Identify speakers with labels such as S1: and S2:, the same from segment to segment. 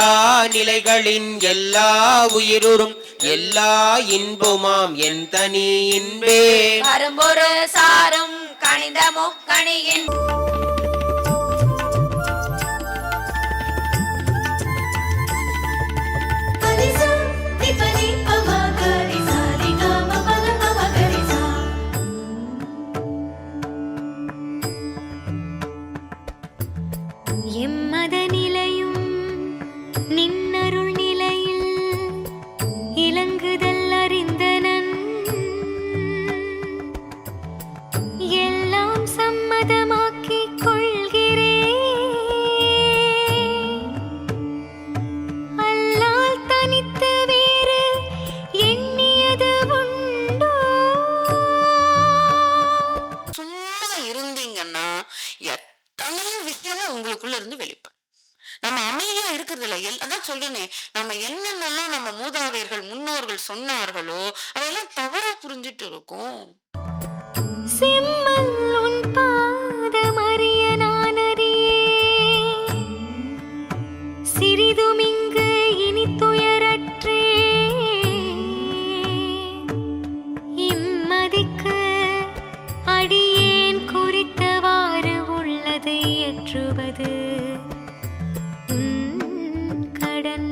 S1: எல்லா நிலைகளின் எல்லா உயிருறும் எல்லா இன்புமாம் என் தனி இன்பே
S2: அரும்பொரு சாரும் கணித முக்கணியின்
S3: எம்மத நிலையும் நின்னருள் நிலையில் இலங்குதல் அறிந்தனன் எல்லாம் சம்மதமாக்கிக் கொள்கிறேன் அல்லால் தனித்து வேறு எண்ணியது உண்டோ?
S4: சும்மா இருந்தீங்கன்னா எத்தனையோ விஷயம் உங்களுக்குள்ள இருந்து வெளிப்படும். நம்ம அமைதியா இருக்கிறது இல்லை. அதான் சொல்றேனே, நம்ம என்னென்னலாம் நம்ம மூதாதையர்கள் முன்னோர்கள் சொன்னார்களோ அதெல்லாம் தவறா புரிஞ்சிட்டு இருக்கோம்.
S3: செம்மல் உன் பாதமறிய நான் அறியேன். சிறிதும் இங்கு இனி துயரற்றே இம்மதிக்கு அடியேன் குறித்தவாறு உள்ளதை ஏற்றுவது கடன்.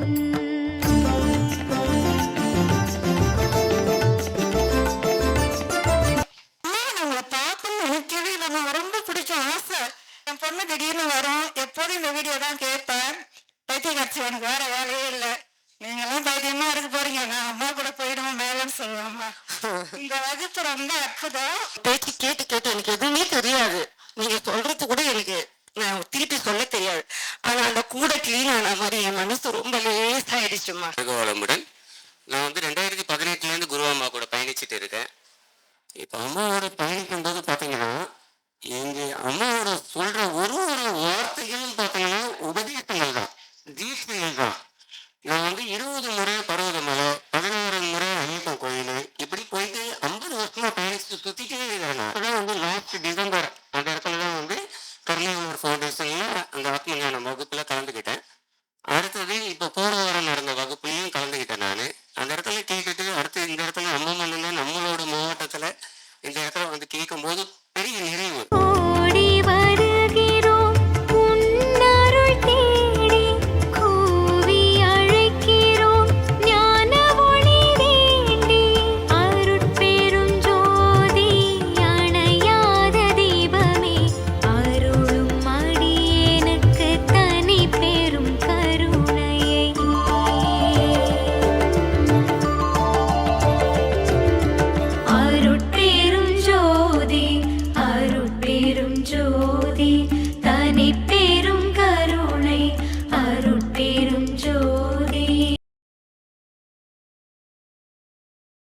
S4: ரொம்ப பிடிச்ச ஆசை. என் பொண்ணு திடீர்னு வரும். எப்போதும் இந்த வீடியோ தான் கேட்பேன். பைத்தியம் கட்சி எனக்கு வேற வேலையே இல்லை. நீங்க எல்லாம் பைத்தியமா இருக்க போறீங்க, நான் அம்மா கூட போயிடுவோம் மேலன்னு சொல்லுவாம்மா. இந்த வகுப்பு ரொம்ப அற்புதம். பேச்சு கேட்டு கேட்டு எனக்கு எதுவுமே தெரியாது. நீங்க சொல்றது கூட எனக்கு நான் திருப்பி சொல்ல தெரியாது. ஆனா அந்த கூட கிளீன் ஆன மாதிரி என் மனசு ரொம்ப லேசாயிடுச்சுமா.
S5: வளமுடன். நான் 2018 குரு அம்மா கூட பயணிச்சுட்டு இருக்கேன். இப்போ அம்மாவோட பயணிக்கும் போது பார்த்தீங்கன்னா எங்க அம்மாவோட சொல்ற ஒரு வார்த்தைகளும் பார்த்தீங்கன்னா உபதேசங்கள் தான், தீட்சைகள் தான். நான் 20 முறை பர்வதமலை, 11 முறை ஐயப்பன் கோயில், இப்படி போயிட்டு 50 வருஷமா பயணிச்சு சுத்திட்டே இருக்காங்க. அப்பதான் லாஸ்ட் டிசம்பர் அந்த இடத்துல தான் கர்ணியமர் ஃபவுண்டேஷன்ல அந்த ஆத்மஞான வகுப்புல கலந்துக்கிட்டேன். அடுத்தது இப்போ போன வாரம் நடந்த வகுப்புலையும் கலந்துக்கிட்டேன். நான் அந்த இடத்துல கேட்டுட்டு அடுத்து இந்த இடத்துல நம்ம மண்ணில் நம்மளோட மாவட்டத்தில் இந்த இடத்துல கேட்கும் போது பெரிய நிறைவு.
S3: ஓடி வருகிறோம் உன்னருள் தேடி, கூவி அழைக்கிறோம் ஞான ஒளி வேண்டி. அருட்பெரும் ஜோதி அணையாத தீபமே, அருளும் அடியேனுக்கு தனி பெரும் கருணையை. அருட்பெரும் ஜோதி அருட்பெரும் ஜோதி